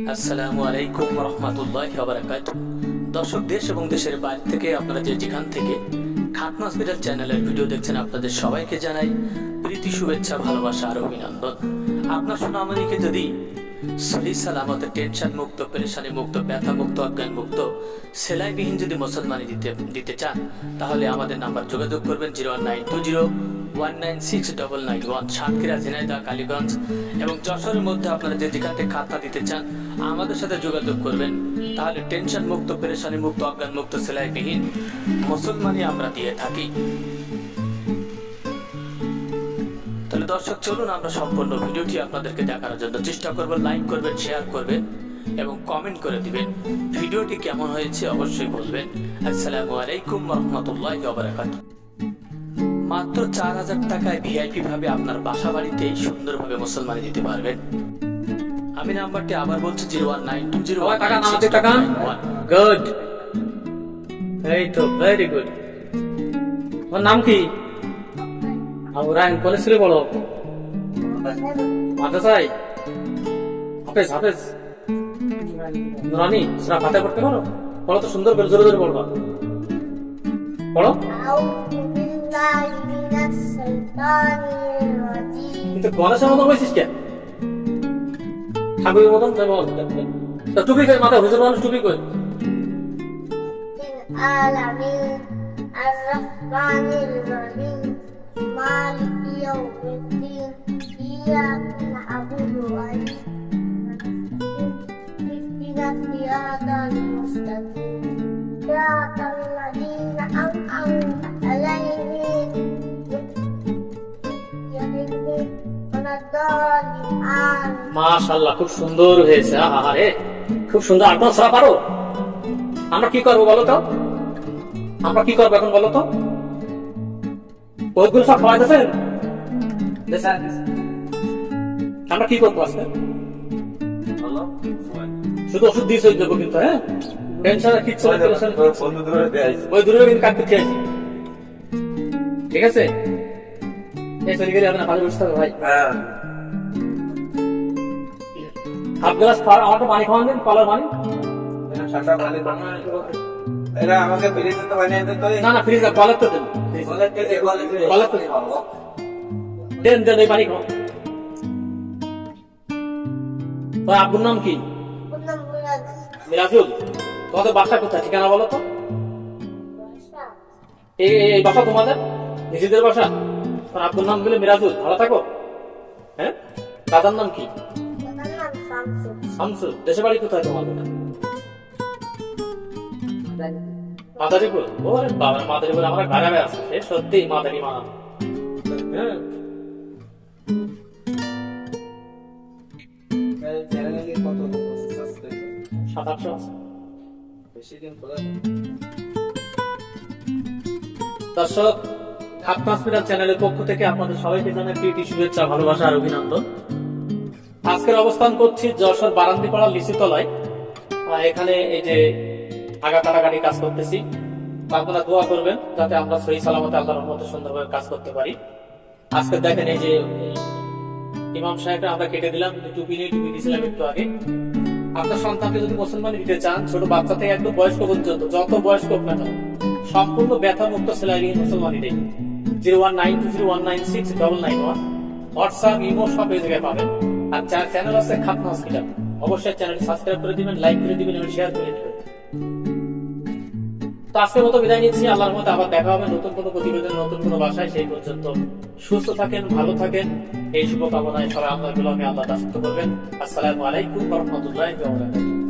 আসসালামু আলাইকুম রহমতুল্লাহি ওয়া বারাকাতুহু। দর্শক, দেশ এবং দেশের বাইরে থেকে আপনারা যেখান থেকে খাতনা হসপিটাল চ্যানেলের ভিডিও দেখছেন, আপনাদের সবাইকে জানাই প্রীতি, শুভেচ্ছা, ভালোবাসা আর অভিনন্দন। আপনার সোনামণিকে যদি সহি সালামতে টেনশন মুক্ত, পেরেশানি মুক্ত, ব্যথা মুক্ত, অজ্ঞান মুক্ত, সেলাইবিহীন যদি মুসলমানি দিতে চান, তাহলে আমাদের নাম্বার যোগাযোগ করবেন 01920196991। সাতক্ষীরা, ঝিনাইদহ, কালীগঞ্জ এবং যশোরের মধ্যে আপনারা যেখান থেকে খাতনা দিতে চান আমাদের সাথে যোগাযোগ করবেন। তাহলে টেনশন মুক্ত, পেরেশানি মুক্ত, অজ্ঞান মুক্ত, সেলাইবিহীন মুসলমানি আমরা দিয়ে থাকি। তাহলে দর্শক, চলুন আমরা সম্পূর্ণ ভিডিওটি আপনাদেরকে দেখানোর জন্য চেষ্টা করব। লাইক করবেন, শেয়ার করবেন এবং কমেন্ট করে দিবেন। ভিডিওটি কেমন হয়েছে অবশ্যই বলবেন। আসসালামু আলাইকুম রহমতুল্লাহি ওয়া বারাকাতুহু। মাত্র 4000 টাকায় ভিআইপি ভাবে আপনার বাসা বাড়িতেই সুন্দরভাবে মুসলমানি দিতে পারবেন। আমি নাম্বারটি আবার বলছি 01920 গুড। এই তো ভেরি গুড। ওর নাম কি? আবুরাইন কোনে ছিল বলো? মাদ্রাসায় হাফেজ হাফেজ নুরানি সূরা ফাতিহা পড়তে পারো? বলো তো, সুন্দর করে জোরে জোরে বলবা। পড়ো। কিন্তু গণেশের মতন বলছিস কে? ঠাকুরের মতন টুপি কই মাথা, হুজুর মানুষ টুপি কই? مالك يوم الدين إياك نعبد وإياك نستعين اهدنا الصراط المستقيم صراط الذين أنعمت عليهم غير الضالين آمين। মাশাআল্লাহ, খুব সুন্দর হয়েছে। আরে খুব সুন্দর। আপনারা সূরা পারো? আমরা কি করব বলো তো? আমরা কি করব এখন বলো তো? ওগুলো সব খাওয়াইতেছেন? আমরা কি করবো আজকে? শুধু ওষুধ দিয়ে চলে যাবো কিন্তু, হ্যাঁ? টেনশন কিচ্ছু ওই দূরে কিন্তু কাটতে চাইছি, ঠিক আছে? এই চলে গেলে আপনার ভালো বুঝতে হবে ভাই। হাফ গ্লাস আমার তো পানি খাওয়ান দিন, কলার পানি। এরা আমাকে ফ্রিজে তো বানিয়ে দিতে হয়। না না, ফ্রিজে কলার তো দেন, কলার তো দেন, দেন এই পানি খাও। তোমার আব্বুর নাম কি? মিরাজুল। তোমাদের বাসা কোথায়, ঠিকানা বলো তো? এই বাসা তোমাদের নিজেদের বাসা? তোমার আব্বুর নাম বলে মিরাজুল। ভালো থাকো, হ্যাঁ? দাদার নাম কি? শামসুল। দেশের বাড়ি কোথায় তোমাদের? মাদারীপুর। ওরে বাবা, মাদারীপুর আমরা ঘরে আছে। সে সত্যি মাদারী মা। হ্যাঁ, চ্যানেলে কত সাবস্ক্রাইব? 700 আছে। বেশি দিন পরে দর্শক, খাতনা হসপিটাল চ্যানেলের পক্ষ থেকে আপনাদের সবাইকে জানাই প্রীতি, শুভেচ্ছা, ভালোবাসা আর অভিনন্দন। আজকের অবস্থান করছি যশোর বারান্দিপাড়া লিচুতলায়। এখানে এই যে আগা কাটাকাটি কাজ করতেছি। আপনারা দোয়া করবেন যাতে আমরা সহি সালামতে আল্লাহর রহমতে সুন্দরভাবে কাজ করতে পারি। আজকে দেখেন এই যে ইমাম সাহেবটা আমরা কেটে দিলাম, টুপি নিয়ে টুপি দিয়েছিলাম একটু আগে। আপনার সন্তানকে যদি মুসলমানি দিতে চান, ছোট বাচ্চা থেকে একদম বয়স্ক পর্যন্ত, যত বয়স্ক হোক না কেন, সম্পূর্ণ ব্যথা মুক্ত সেলাইবিহীন মুসলমানি দেয়। 01920196991 হোয়াটসঅ্যাপ, ইমো সব এই জায়গায় পাবেন। আর চ্যানেল আছে খাতনা হসপিটাল। অবশ্যই চ্যানেলটি সাবস্ক্রাইব করে দিবেন, লাইক করে দিবেন এবং শেয়ার করে দিবেন। তো আজকের মতো বিদায় নিচ্ছি। আল্লাহর মতো আবার দেখা হবে নতুন কোনো প্রতিবেদন, নতুন কোনো বাসায়। সেই পর্যন্ত সুস্থ থাকেন, ভালো থাকেন, এই শুভকামনায় সবাই আপনার গোলামে আল্লাহ দাসত্ব করবেন। আসসালামু আলাইকুম ওয়া রাহমাতুল্লাহি ওয়া বারাকাতুহু।